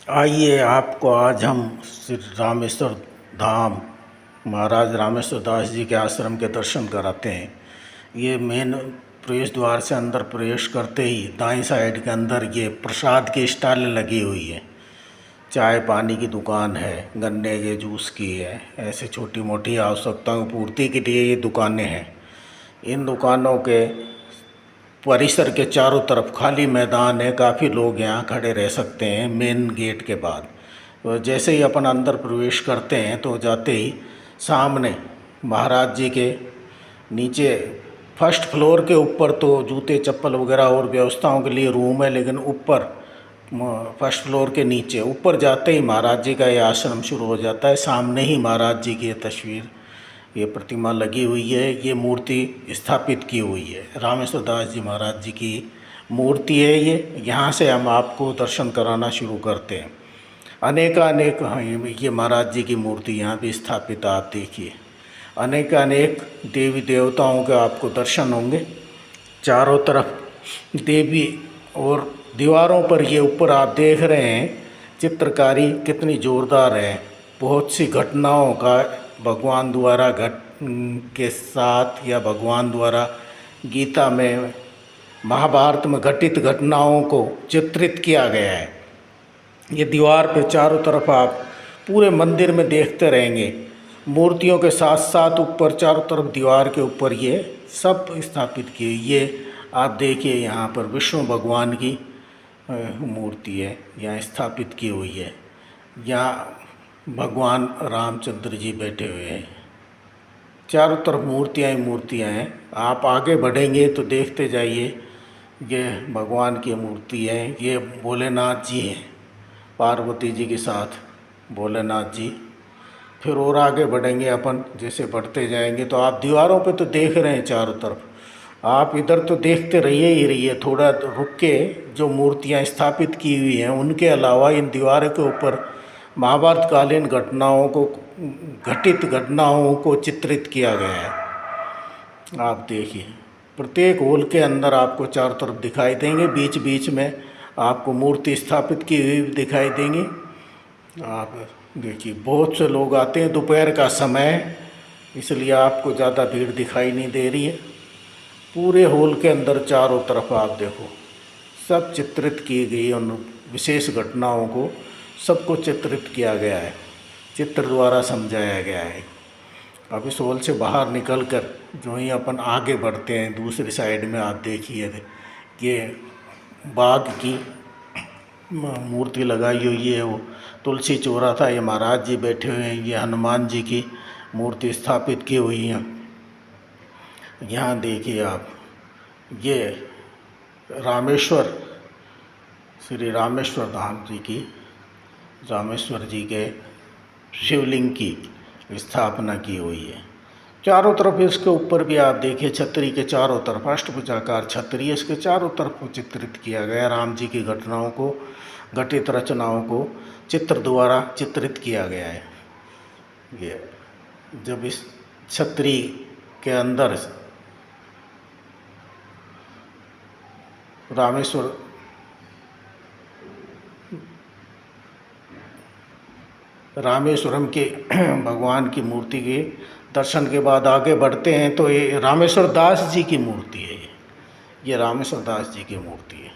आइए आपको आज हम श्री रामेश्वर धाम महाराज रामेश्वर दास जी के आश्रम के दर्शन कराते हैं। ये मेन प्रवेश द्वार से अंदर प्रवेश करते ही दाईं साइड के अंदर ये प्रसाद की स्टॉल लगी हुई है। चाय पानी की दुकान है, गन्ने के जूस की है, ऐसे छोटी मोटी आवश्यकताओं की पूर्ति के लिए ये दुकानें हैं। इन दुकानों के परिसर के चारों तरफ खाली मैदान है, काफ़ी लोग यहाँ खड़े रह सकते हैं मेन गेट के बाद। तो जैसे ही अपन अंदर प्रवेश करते हैं तो जाते ही सामने महाराज जी के नीचे फर्स्ट फ्लोर के ऊपर तो जूते चप्पल वगैरह और व्यवस्थाओं के लिए रूम है, लेकिन ऊपर फर्स्ट फ्लोर के नीचे ऊपर जाते ही महाराज जी का ये आश्रम शुरू हो जाता है। सामने ही महाराज जी की तस्वीर, ये प्रतिमा लगी हुई है, ये मूर्ति स्थापित की हुई है। रामेश्वर दास जी महाराज जी की मूर्ति है ये। यहाँ से हम आपको दर्शन कराना शुरू करते हैं। अनेकानेक ये महाराज जी की मूर्ति यहाँ भी स्थापित, आप देखिए अनेकानेक देवी देवताओं के आपको दर्शन होंगे। चारों तरफ देवी और दीवारों पर ये ऊपर आप देख रहे हैं चित्रकारी कितनी ज़ोरदार है। बहुत सी घटनाओं का भगवान द्वारा के साथ या भगवान द्वारा गीता में महाभारत में घटित घटनाओं को चित्रित किया गया है। ये दीवार पे चारों तरफ आप पूरे मंदिर में देखते रहेंगे। मूर्तियों के साथ साथ ऊपर चारों तरफ दीवार के ऊपर ये सब स्थापित किए। ये आप देखिए यहाँ पर विष्णु भगवान की मूर्ति है यहाँ स्थापित की हुई है। यहाँ भगवान रामचंद्र जी बैठे हुए हैं। चारों तरफ मूर्तियाँ ही मूर्तियाँ हैं। आप आगे बढ़ेंगे तो देखते जाइए, ये भगवान की मूर्ति है। ये भोलेनाथ जी हैं, पार्वती जी के साथ भोलेनाथ जी। फिर और आगे बढ़ेंगे अपन, जैसे बढ़ते जाएंगे तो आप दीवारों पे तो देख रहे हैं चारों तरफ, आप इधर तो देखते रहिए ही रहिए। थोड़ा रुक के जो मूर्तियाँ स्थापित की हुई हैं उनके अलावा इन दीवारों के ऊपर महाभारत कालीन घटनाओं को घटित घटनाओं को चित्रित किया गया है। आप देखिए प्रत्येक होल के अंदर आपको चारों तरफ दिखाई देंगे, बीच बीच में आपको मूर्ति स्थापित की हुई दिखाई देंगी। आप देखिए बहुत से लोग आते हैं, दोपहर का समय इसलिए आपको ज़्यादा भीड़ दिखाई नहीं दे रही है। पूरे हॉल के अंदर चारों तरफ आप देखो सब चित्रित की गई, उन विशेष घटनाओं को सबको चित्रित किया गया है, चित्र द्वारा समझाया गया है। अब इस हॉल से बाहर निकलकर जो ही अपन आगे बढ़ते हैं दूसरी साइड में आप देखिए ये बाघ की मूर्ति लगाई हुई है। वो तुलसी चौरा था, ये महाराज जी बैठे हुए हैं। ये हनुमान जी की मूर्ति स्थापित की हुई है। यहाँ देखिए आप, ये रामेश्वर श्री रामेश्वर धाम जी की, रामेश्वर जी के शिवलिंग की स्थापना की हुई है। चारों तरफ इसके ऊपर भी आप देखिए छतरी के चारों तरफ अष्टभुजाकार छतरी, इसके चारों तरफ चित्रित किया गया। राम जी की घटनाओं को, घटित रचनाओं को चित्र द्वारा चित्रित किया गया है। ये जब इस छतरी के अंदर रामेश्वरम के भगवान की मूर्ति के दर्शन के बाद आगे बढ़ते हैं तो ये रामेश्वर दास जी की मूर्ति है। ये रामेश्वर दास जी की मूर्ति है,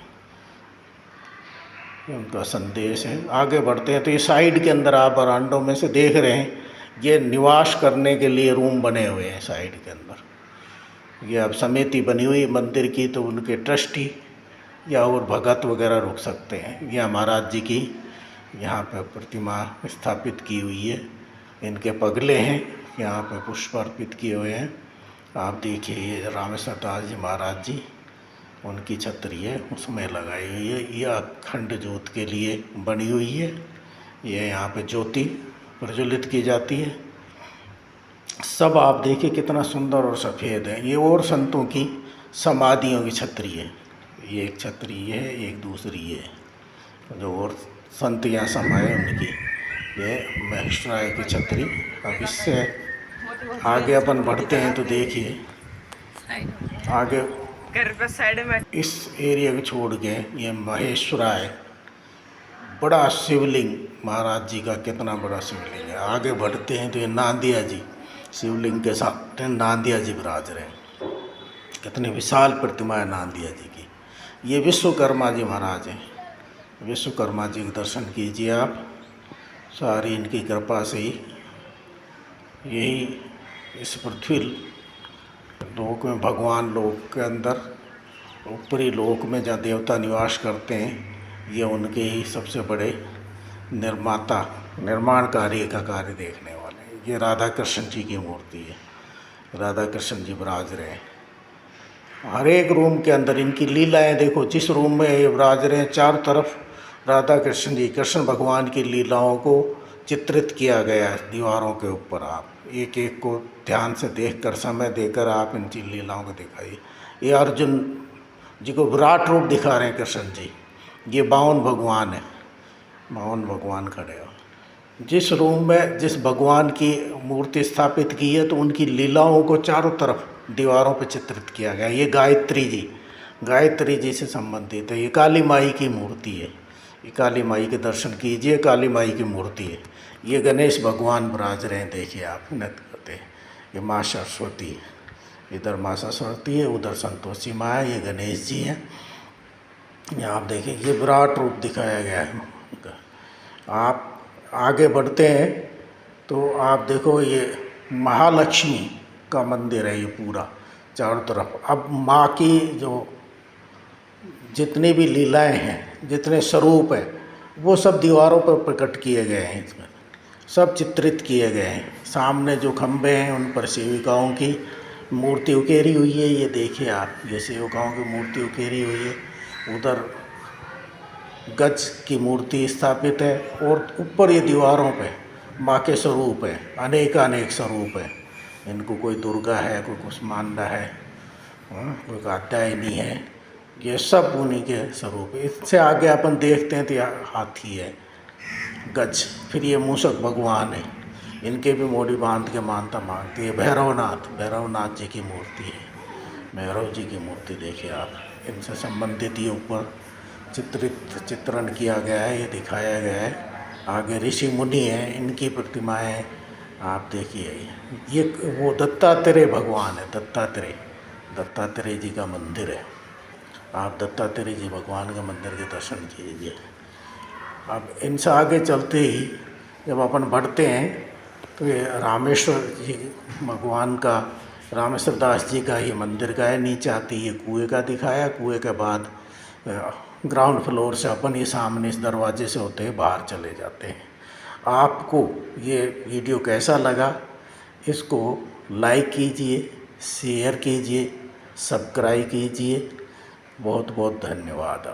उनका संदेश है। आगे बढ़ते हैं तो ये साइड के अंदर आप बरांडों में से देख रहे हैं, ये निवास करने के लिए रूम बने हुए हैं साइड के अंदर। ये अब समिति बनी हुई मंदिर की, तो उनके ट्रस्टी या और भगत वगैरह रुक सकते हैं। यह महाराज जी की यहाँ पे प्रतिमा स्थापित की हुई है। इनके पगले हैं, यहाँ पे पुष्प अर्पित किए हुए हैं। आप देखिए ये रामेश्वर दास जी महाराज जी, उनकी छतरी है उसमें लगाई हुई है। ये अखंड ज्योत के लिए बनी हुई है। ये यहाँ पे ज्योति प्रज्वलित की जाती है। सब आप देखिए कितना सुंदर और सफ़ेद है। ये और संतों की समाधियों की छतरी है। ये एक छतरी है, एक दूसरी है जो और संत यहाँ समाये उनकी। ये महेश्वराय की छतरी। अब इससे आगे अपन बढ़ते हैं तो देखिए आगे इस एरिया को छोड़ के ये महेश्वराय बड़ा शिवलिंग महाराज जी का, कितना बड़ा शिवलिंग है। आगे बढ़ते हैं तो ये नांदिया जी, शिवलिंग के साथ नांदिया जी विराज रहे हैं। कितनी विशाल प्रतिमा है नांदिया जी की। ये विश्वकर्मा जी महाराज हैं। विश्वकर्मा जी के दर्शन कीजिए आप। सारी इनकी कृपा से ही यही इस पृथ्वी लोक में, भगवान लोक के अंदर, ऊपरी लोक में जहाँ देवता निवास करते हैं, ये उनके ही सबसे बड़े निर्माता, निर्माण कार्य का कार्य देखने वाले। ये राधा कृष्ण जी की मूर्ति है। राधा कृष्ण जी विराज रहे हैं हर एक रूम के अंदर। इनकी लीलाएं देखो, जिस रूम में ये विराज रहे हैं चारों तरफ राधा कृष्ण जी, कृष्ण भगवान की लीलाओं को चित्रित किया गया है दीवारों के ऊपर। आप एक एक को ध्यान से देखकर, समय देकर आप इन लीलाओं को दिखाइए। ये अर्जुन जी को विराट रूप दिखा रहे हैं कृष्ण जी। ये 52 भगवान है, 52 भगवान खड़े हो। जिस रूम में जिस भगवान की मूर्ति स्थापित की है तो उनकी लीलाओं को चारों तरफ दीवारों पर चित्रित किया गया। ये गायत्री जी, गायत्री जी से संबंधित है। ये काली माई की मूर्ति है। ये काली माई के दर्शन कीजिए, काली माई की मूर्ति है। ये गणेश भगवान विराज रहे हैं, देखिए आप नृत्य करते हैं। ये माँ सरस्वती है, इधर माँ सरस्वती है, उधर संतोषी माँ है, ये गणेश जी हैं। यहाँ आप देखिए ये विराट रूप दिखाया गया है उनका। आप आगे बढ़ते हैं तो आप देखो ये महालक्ष्मी का मंदिर है, ये पूरा चारों तरफ। अब माँ की जो जितनी भी लीलाएं हैं, जितने स्वरूप हैं, वो सब दीवारों पर प्रकट किए गए हैं, इसमें सब चित्रित किए गए हैं। सामने जो खंभे हैं उन पर सेविकाओं की मूर्ति उकेरी हुई है। ये देखिए आप, ये सेविकाओं की मूर्ति उकेरी हुई है। उधर गज की मूर्ति स्थापित है और ऊपर ये दीवारों पे माँ के स्वरूप है, अनेक स्वरूप है। इनको कोई दुर्गा है, कोई कुष्मांडा है, कोई कात्यायनी है, ये सब उन्हीं के स्वरूप है। इससे आगे अपन देखते हैं तो हाथी है, गज, फिर ये मूषक भगवान है। इनके भी मोड़ी बांध के मानता मांगती है। भैरवनाथ जी की मूर्ति है। भैरव जी की मूर्ति देखिए आप, इनसे संबंधित ये ऊपर चित्रण किया गया है, ये दिखाया गया है। आगे ऋषि मुनि हैं, इनकी प्रतिमाएं आप देखिए। ये वो दत्तात्रेय भगवान है, दत्तात्रेय जी का मंदिर है। आप दत्तात्रेय जी भगवान के मंदिर के दर्शन कीजिए। अब इनसे आगे चलते ही जब अपन बढ़ते हैं तो ये रामेश्वर जी भगवान का, रामेश्वर दास जी का ही मंदिर का है। नीचे आते ही ये कुएँ का दिखाया। कुएँ के बाद ग्राउंड फ्लोर से अपन ये सामने इस दरवाजे से होते हुए बाहर चले जाते हैं। आपको ये वीडियो कैसा लगा, इसको लाइक कीजिए, शेयर कीजिए, सब्सक्राइब कीजिए। बहुत बहुत धन्यवाद।